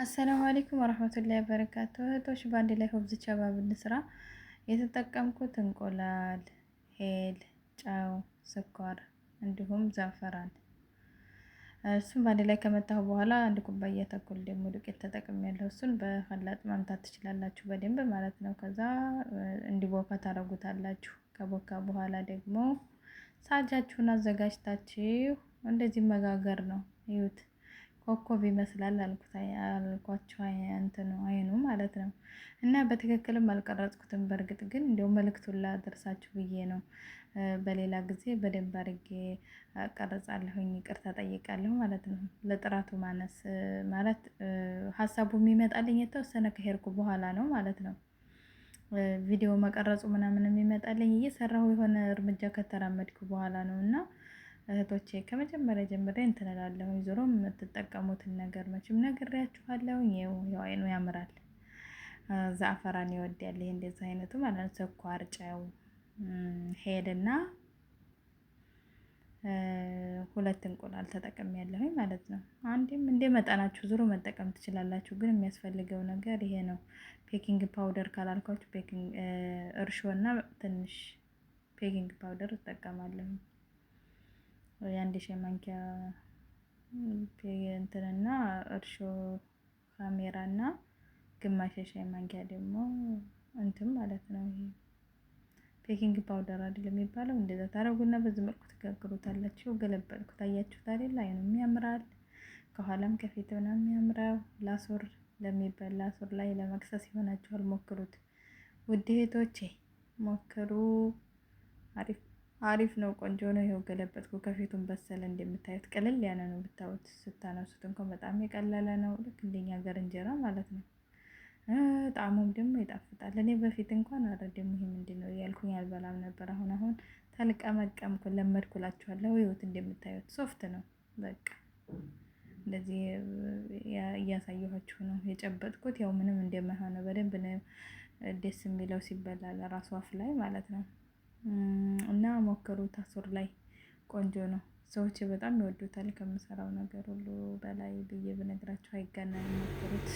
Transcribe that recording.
አሰላሙ አለይኩም ወረህመቱላሂ ወበረካቱህ። እህቶች በአንድ ላይ ሆብዝ ቸባብ እንስራ። የተጠቀምኩት እንቁላል፣ ሄል፣ ጨው፣ ስኳር እንዲሁም ዘፈራን እሱን በአንድ ላይ ከመታሁ በኋላ አንድ ኩባያ ተኩል ደግሞ ዱቄት ተጠቅሜያለሁ። እሱን በኸላጥ ማምታት ትችላላችሁ በደንብ ማለት ነው። ከዛ እንዲቦካ ታረጉታላችሁ። ከቦካ በኋላ ደግሞ ሳጃችሁን አዘጋጅታችሁ እንደዚህ መጋገር ነው። ይዩት ኮከብ ይመስላል አልኳቸው እንትኑ አይኑ ማለት ነው። እና በትክክልም አልቀረጽኩትም። በእርግጥ ግን እንዲያው መልእክቱን ላደርሳችሁ ብዬ ነው። በሌላ ጊዜ በደንብ አድርጌ ቀርጻለሁኝ፣ ይቅርታ ጠይቃለሁ ማለት ነው። ለጥራቱ ማነስ ማለት ሀሳቡ የሚመጣልኝ የተወሰነ ከሄድኩ በኋላ ነው ማለት ነው። ቪዲዮ መቀረጹ ምናምን የሚመጣልኝ እየሰራሁ የሆነ እርምጃ ከተራመድኩ በኋላ ነው። እና እህቶቼ ከመጀመሪያ ጀምሬ እንትን እላለሁ። ዞሮ የምትጠቀሙትን ነገር መቼም ነግሬያችኋለሁ። ያው አይኑ ያምራል። ዛፈራን ይወዳል። ይሄ እንደዚህ አይነቱ ማለት ነው። ስኳር፣ ጨው፣ ሄልና ሁለት እንቁላል ተጠቅሜያለሁኝ ማለት ነው። አንዴም እንደ መጠናችሁ ዙሮ መጠቀም ትችላላችሁ። ግን የሚያስፈልገው ነገር ይሄ ነው። ቤኪንግ ፓውደር ካላልኳችሁ ቤኪንግ እርሾና ትንሽ ቤኪንግ ፓውደር እጠቀማለሁ። የአንድ ሻይ ማንኪያ እንትንና እርሾ ካሜራና ግማሽ የሻይ ማንኪያ ደግሞ እንትን ማለት ነው። ይሄ ቤኪንግ ፓውደር አይደለም የሚባለው። እንደዛ ታረጉና በዚህ መልኩ ትጋግሩታላችሁ። ገለበጥኩት። አያችሁት አይደል? አይኑም ያምራል። ከኋላም ከፊት ነው የሚያምረው። ላሱር ለሚበላ ሱር ላይ ለመክሰስ ይሆናችኋል። ሞክሩት ውድ እህቶቼ፣ ሞክሩ። አሪፍ ነው። ቆንጆ ነው። ይኸው ገለበጥኩ። ከፊቱን በሰለ። እንደምታዩት ቀለል ያለ ነው። ብታዩት ስታነሱት እንኳን በጣም የቀለለ ነው። ልክ እንደኛ ሀገር እንጀራ ማለት ነው። ጣዕሙም ደግሞ ይጣፍጣል። እኔ በፊት እንኳን አረ ደግሞ ይሄ ምንድን ነው እያልኩኝ አልበላም ነበር። አሁን ተልቀመቀምኩ፣ ለመድኩላችኋለሁ። ይኸውት እንደምታዩት ሶፍት ነው። በቃ እንደዚህ እያሳየኋችሁ ነው የጨበጥኩት። ያው ምንም እንደማይሆነው በደንብ ነው ደስ የሚለው ሲበላ ለራሱ አፍ ላይ ማለት ነው። እና ሞክሩት። ሱር ላይ ቆንጆ ነው። ሰዎች በጣም ይወዱታል። ከምሰራው ነገር ሁሉ በላይ ብዬ ብነግራችሁ አይጋነንም። ሞክሩት።